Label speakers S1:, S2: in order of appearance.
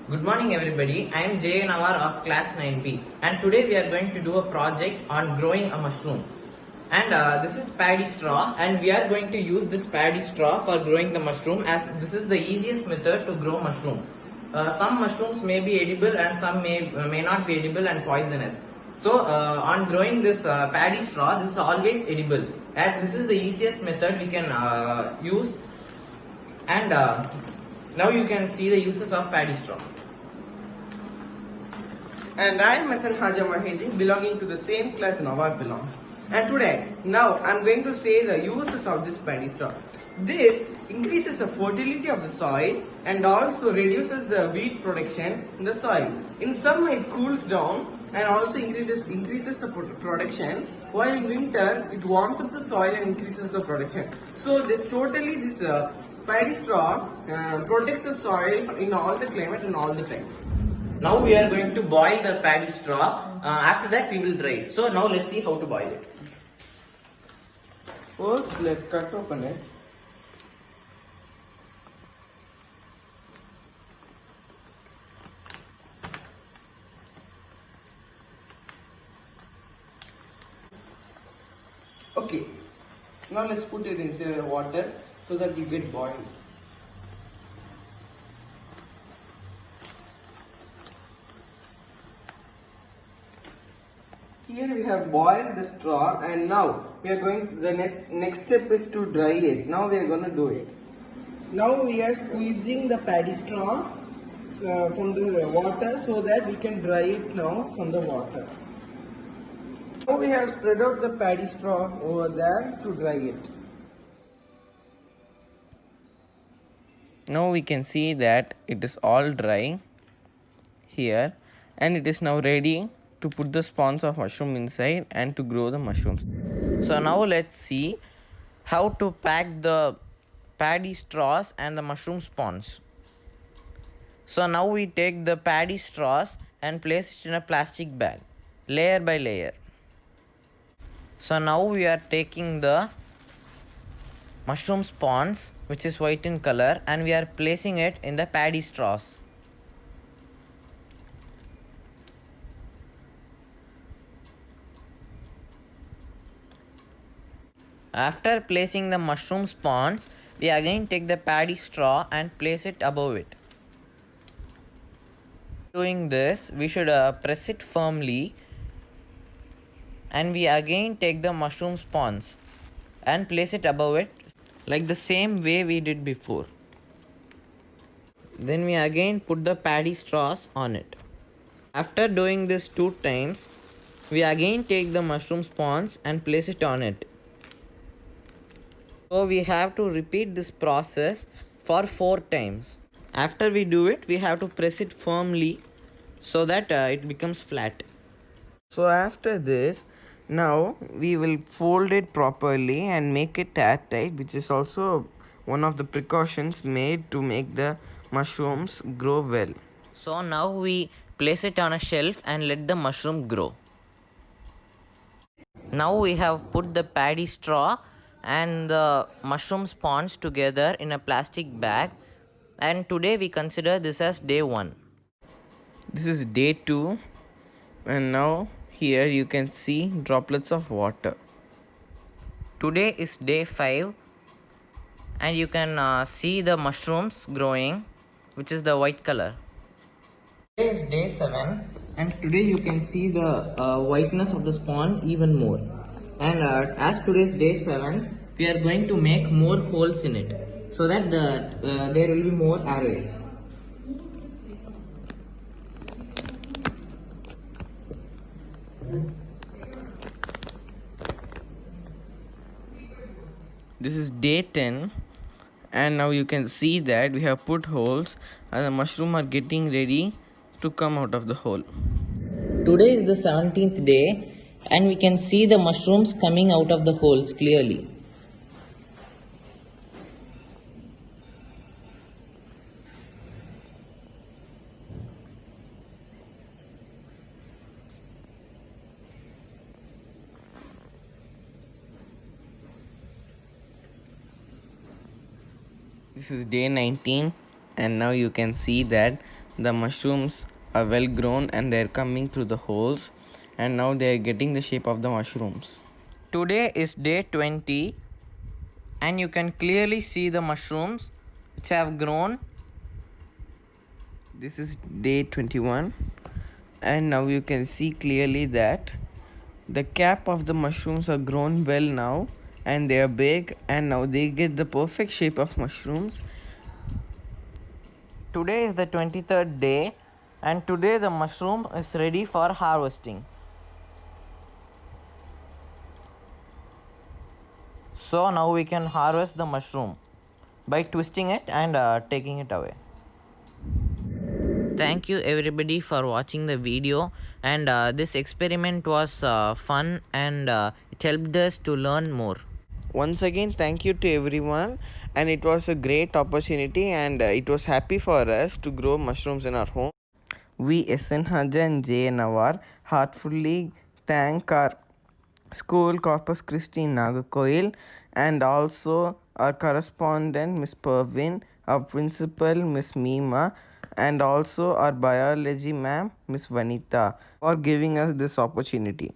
S1: Good morning everybody. I am Jay Nawar of class 9B and today we are going to do a project on growing a mushroom. And this is paddy straw and we are going to use this paddy straw for growing the mushroom as this is the easiest method to grow mushroom. Some mushrooms may be edible and some may not be edible and poisonous. So on growing this paddy straw, this is always edible and this is the easiest method we can use. And now you can see the uses of paddy straw.
S2: And I am Masan Haja Mahedi, belonging to the same class Nawar belongs. And today, now I am going to say the uses of this paddy straw. This increases the fertility of the soil and also reduces the weed production in the soil. In summer, it cools down and also increases the production, while in winter, it warms up the soil and increases the production. So this paddy straw protects the soil in all the climate and all the time.
S1: Now we are going to boil the paddy straw. After that we will dry it. So now let's see how to boil it.
S2: First, let's cut open it. Okay, now let's put it inside water so that it get boiled. Here we have boiled the straw and now we are going, the next step is to dry it. Now we are going to do it. Now we are squeezing the paddy straw from the water so that we can dry it now from the water. Now we have spread out the paddy straw over there to dry it.
S3: Now we can see that it is all dry here and it is now ready to put the spawns of mushroom inside and to grow the mushrooms. So now let's see how to pack the paddy straws and the mushroom spawns. So now we take the paddy straws and place it in a plastic bag, layer by layer. So now we are taking the mushroom spawns, which is white in color, and we are placing it in the paddy straws. After placing the mushroom spawns, we again take the paddy straw and place it above it. Doing this, we should press it firmly, and we again take the mushroom spawns and place it above it like the same way we did before. Then we again put the paddy straws on it. After doing this 2 times, we again take the mushroom spawns and place it on it. So we have to repeat this process for 4 times. After we do it, we have to press it firmly so that it becomes flat. So after this, now we will fold it properly and make it airtight, which is also one of the precautions made to make the mushrooms grow well. So now we place it on a shelf and let the mushroom grow. Now we have put the paddy straw and the mushroom spawns together in a plastic bag, and today we consider this as day 1. This is day 2, and now here you can see droplets of water. Today is day 5 and you can see the mushrooms growing, which is the white color.
S1: Today is day 7 and today you can see the whiteness of the spawn even more. And as today is day 7, we are going to make more holes in it so that there will be more airways.
S3: This is day 10 and now you can see that we have put holes and the mushroom are getting ready to come out of the hole.
S1: Today is the 17th day and we can see the mushrooms coming out of the holes clearly.
S3: This is day 19 and now you can see that the mushrooms are well grown and they are coming through the holes, and now they are getting the shape of the mushrooms.
S1: Today is day 20 and you can clearly see the mushrooms which have grown.
S3: This is day 21, and now you can see clearly that the cap of the mushrooms are grown well now, and they are big, and now they get the perfect shape of mushrooms.
S1: Today is the 23rd day and today the mushroom is ready for harvesting. So now we can harvest the mushroom by twisting it and taking it away. Thank you everybody for watching the video, and this experiment was fun and it helped us to learn more.
S3: Once again, thank you to everyone, and it was a great opportunity, and it was happy for us to grow mushrooms in our home. We SN Haja and J Nawar heartfully thank our school Corpus Christi in Nagarkoil, and also our correspondent Miss Pervin, our principal Miss Meema, and also our biology ma'am Miss Vanita for giving us this opportunity.